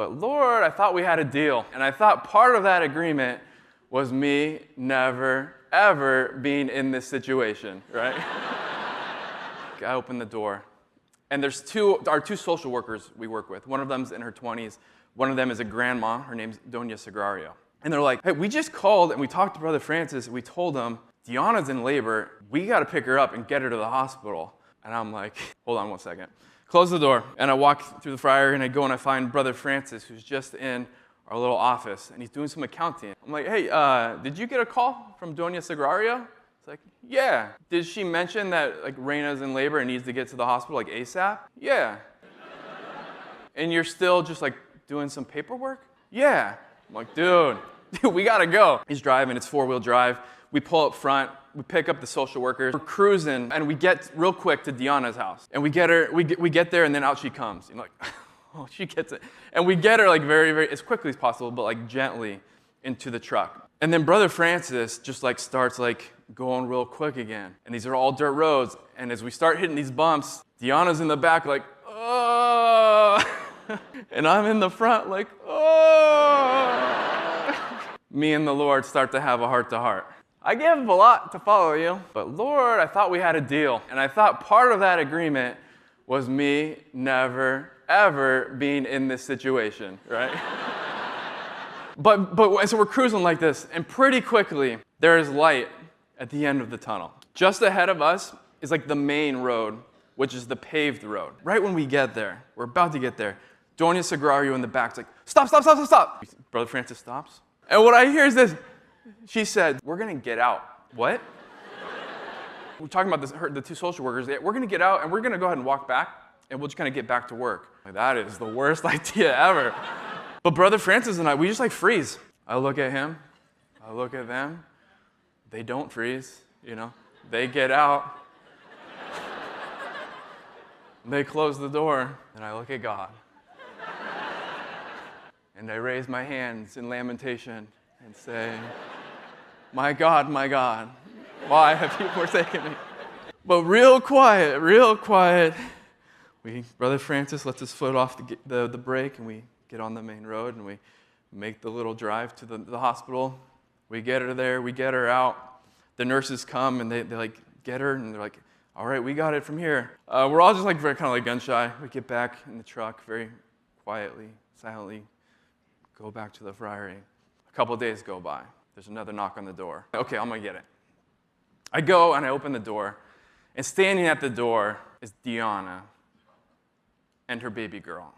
But Lord, I thought we had a deal. And I thought part of that agreement was me never, ever being in this situation, right? I opened the door. And there's our two social workers we work with. One of them's in her 20s. One of them is a grandma. Her name's Doña Sagrario. And they're like, hey, we just called and we talked to Brother Francis. And we told him, Deanna's in labor. We got to pick her up and get her to the hospital. And I'm like, hold on one second. Close the door. And I walk through the friary and I go and I find Brother Francis, who's just in our little office. And he's doing some accounting. I'm like, hey, did you get a call from Doña Sagrario? It's like, yeah. Did she mention that like Reina's in labor and needs to get to the hospital like ASAP? Yeah. And you're still just like doing some paperwork? Yeah. I'm like, dude, we gotta go. He's driving, it's 4-wheel drive. We pull up front, we pick up the social workers. We're cruising, and we get real quick to Deanna's house. And we get her, we get there, and then out she comes. And like, oh, she gets it. And we get her like very, very, as quickly as possible, but like gently into the truck. And then Brother Francis just like starts like going real quick again. And these are all dirt roads. And as we start hitting these bumps, Deanna's in the back like, oh. And I'm in the front like, oh. Me and the Lord start to have a heart-to-heart. I give a lot to follow you, but Lord, I thought we had a deal. And I thought part of that agreement was me never, ever being in this situation, right? But so we're cruising like this, and pretty quickly, there is light at the end of the tunnel. Just ahead of us is like the main road, which is the paved road. Right when we get there, we're about to get there, Doña Sagrario in the back's like, stop, stop, stop, stop, stop. Brother Francis stops. And what I hear is this. She said, we're going to get out. What? We're talking about this, the two social workers. We're going to get out, and we're going to go ahead and walk back, and we'll just kind of get back to work. Like, that is the worst idea ever. But Brother Francis and I, we just like freeze. I look at him. I look at them. They don't freeze, you know. They get out. They close the door, and I look at God. And I raise my hands in lamentation and say, my God, why have you forsaken me? But real quiet, Brother Francis lets his foot off the brake, and we get on the main road, and we make the little drive to the hospital. We get her there, we get her out. The nurses come, and they like get her, and they're like, all right, we got it from here. We're all just like very kind of like gun shy. We get back in the truck very quietly, silently, go back to the friary. A couple of days go by. There's another knock on the door. Okay, I'm gonna get it. I go and I open the door, and standing at the door is Deanna and her baby girl.